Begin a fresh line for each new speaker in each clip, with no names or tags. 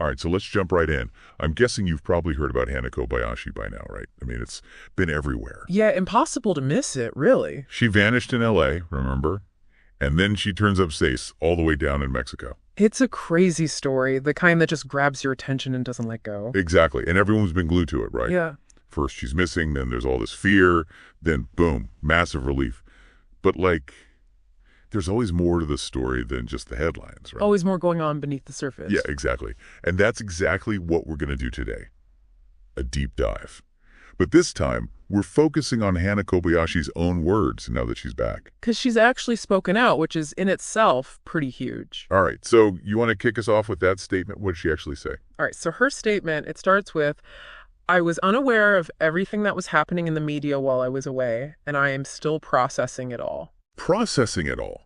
All right, so let's jump right in. I'm guessing you've probably heard about Hana Kobayashi by now, right? I mean, it's been everywhere.
Yeah, impossible to miss it, really.
She vanished in L.A., remember? And then she turns up states all the way down in Mexico.
It's a crazy story, the kind that just grabs your attention and doesn't let go.
Exactly, and everyone's been glued to it, right?
Yeah.
First she's missing, then there's all this fear, then boom, massive relief. But there's always more to the story than just the headlines, right?
Always more going on beneath the surface.
Yeah, exactly. And that's exactly what we're going to do today. A deep dive. But this time, we're focusing on Hana Kobayashi's own words now that she's back.
Because she's actually spoken out, which is in itself pretty huge.
All right, so you want to kick us off with that statement? What did she actually say?
All right, so her statement, it starts with, I was unaware of everything that was happening in the media while I was away, and I am still processing it all.
Processing it all.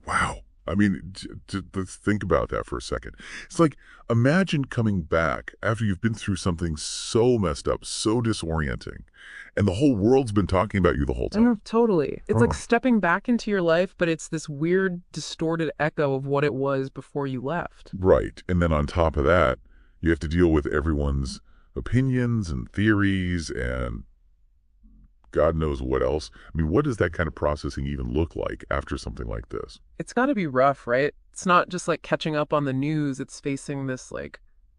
Wow. I mean, let's think about that for a second. It's like, imagine coming back after you've been through something so messed up, so disorienting, and the whole world's been talking about you the whole time.
Totally. It's like stepping back into your life, but it's this weird, distorted echo of what it was before you left.
Right. And then on top of that, you have to deal with everyone's opinions and theories and God knows what else. I mean, what does that kind of processing even look like after something like this?
It's got to be rough, right? It's not just like catching up on the news. It's facing this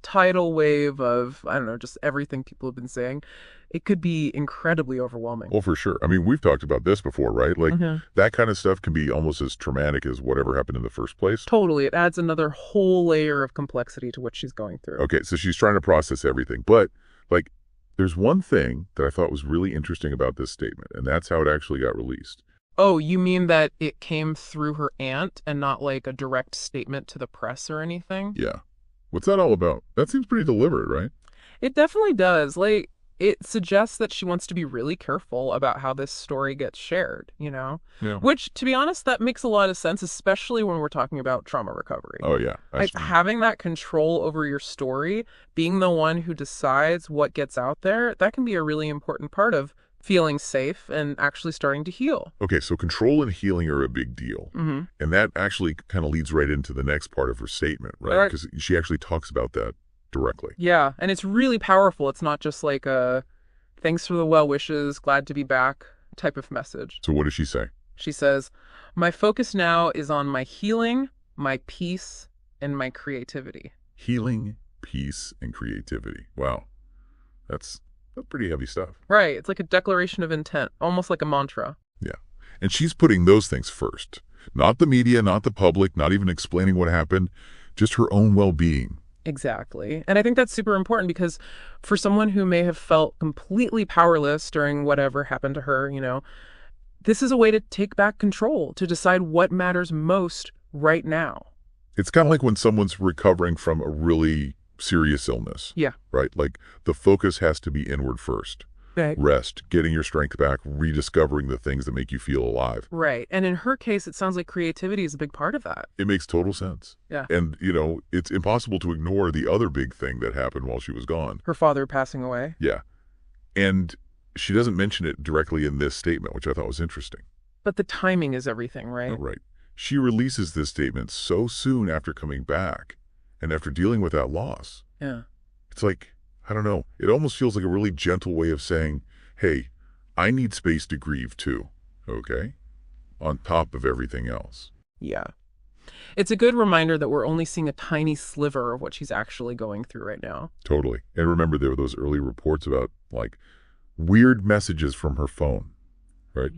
tidal wave of, I don't know, just everything people have been saying. It could be incredibly overwhelming.
Well, for sure. I mean, we've talked about this before, right? That kind of stuff can be almost as traumatic as whatever happened in the first place.
Totally. It adds another whole layer of complexity to what she's going through.
Okay, so she's trying to process everything. But, there's one thing that I thought was really interesting about this statement, and that's how it actually got released.
Oh, you mean that it came through her aunt and not like a direct statement to the press or anything?
Yeah. What's that all about? That seems pretty deliberate, right?
It definitely does. It suggests that she wants to be really careful about how this story gets shared, you know?
Yeah.
Which, to be honest, that makes a lot of sense, especially when we're talking about trauma recovery.
Oh, yeah.
Having that control over your story, being the one who decides what gets out there, that can be a really important part of feeling safe and actually starting to heal.
Okay, so control and healing are a big deal.
Mm-hmm.
And that actually kind of leads right into the next part of her statement, right? Because she actually talks about that directly.
Yeah, and it's really powerful. It's not just like a thanks for the well wishes, glad to be back type of message.
So what does she say?
She says, my focus now is on my healing, my peace, and my creativity.
Healing, peace, and creativity. Wow. That's pretty heavy stuff.
Right. It's like a declaration of intent, almost like a mantra.
Yeah. And she's putting those things first. Not the media, not the public, not even explaining what happened, just her own well-being.
Exactly. And I think that's super important because for someone who may have felt completely powerless during whatever happened to her, this is a way to take back control, to decide what matters most right now.
It's kind of like when someone's recovering from a really serious illness.
Yeah.
Right? The focus has to be inward first.
Right.
Rest, getting your strength back, rediscovering the things that make you feel alive.
Right. And in her case, it sounds like creativity is a big part of that.
It makes total sense.
Yeah.
And, it's impossible to ignore the other big thing that happened while she was gone.
Her father passing away.
Yeah. And she doesn't mention it directly in this statement, which I thought was interesting.
But the timing is everything, right?
Oh, right. She releases this statement so soon after coming back and after dealing with that loss.
Yeah.
It's like, I don't know. It almost feels like a really gentle way of saying, hey, I need space to grieve too, okay? On top of everything else.
Yeah. It's a good reminder that we're only seeing a tiny sliver of what she's actually going through right now.
Totally. And remember, there were those early reports about, weird messages from her phone, right?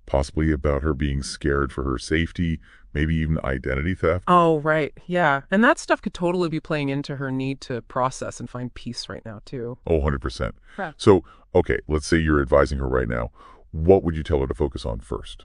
Possibly about her being scared for her safety, maybe even identity theft.
Oh, right. Yeah. And that stuff could totally be playing into her need to process and find peace right now, too.
Oh, 100%.
Yeah.
So, okay, let's say you're advising her right now. What would you tell her to focus on first?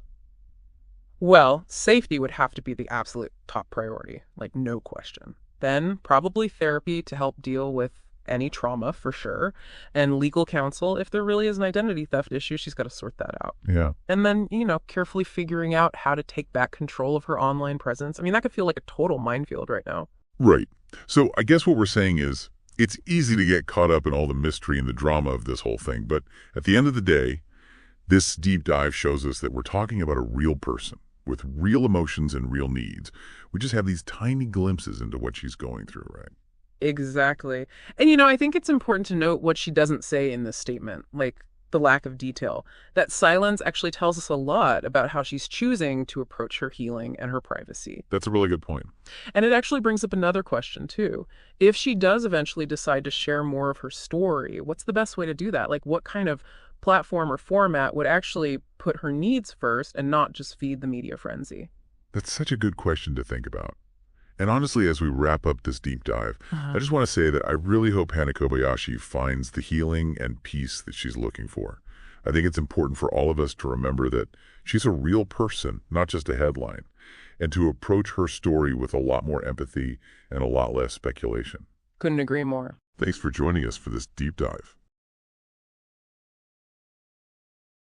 Well, safety would have to be the absolute top priority, no question. Then probably therapy to help deal with any trauma for sure, and legal counsel. If there really is an identity theft issue, she's got to sort that out.
Yeah.
And then, carefully figuring out how to take back control of her online presence. I mean, that could feel like a total minefield right now.
Right. So I guess what we're saying is it's easy to get caught up in all the mystery and the drama of this whole thing. But at the end of the day, this deep dive shows us that we're talking about a real person, with real emotions and real needs. We just have these tiny glimpses into what she's going through, right?
Exactly. And I think it's important to note what she doesn't say in this statement, like the lack of detail. That silence actually tells us a lot about how she's choosing to approach her healing and her privacy.
That's a really good point.
And it actually brings up another question, too. If she does eventually decide to share more of her story, what's the best way to do that? Like, what kind of platform or format would actually put her needs first and not just feed the media frenzy?
That's such a good question to think about. And honestly, as we wrap up this deep dive, I just want to say that I really hope Hana Kobayashi finds the healing and peace that she's looking for. I think it's important for all of us to remember that she's a real person, not just a headline, and to approach her story with a lot more empathy and a lot less speculation.
Couldn't agree more.
Thanks for joining us for this deep dive.